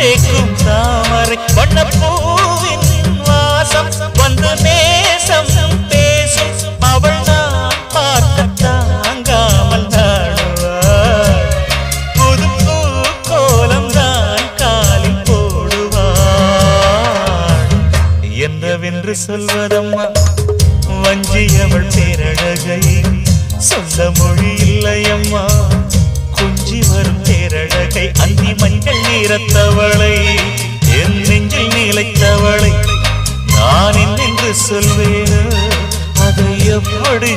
தேக்கும் தாமரை வண்ணப்பூவின் வாசம் வந்து நேசம் பேசும் அவள் நான் பார்க்க தாங்காமல் நாடுவாள் புது பூ கோலம் தான் காலில் போடுவாள் என்னவென்று சொல்வதம்மா வஞ்சியவள் பேரழகை சொந்த மொழி இல்லையம்மா கொஞ்சி வரும் பேரழகை அந்தி மஞ்சள் நீரத்தவளை என் நெஞ்சில் நிலைத்தவளை நான் என்னென்று சொல்வேன் அதை எப்படி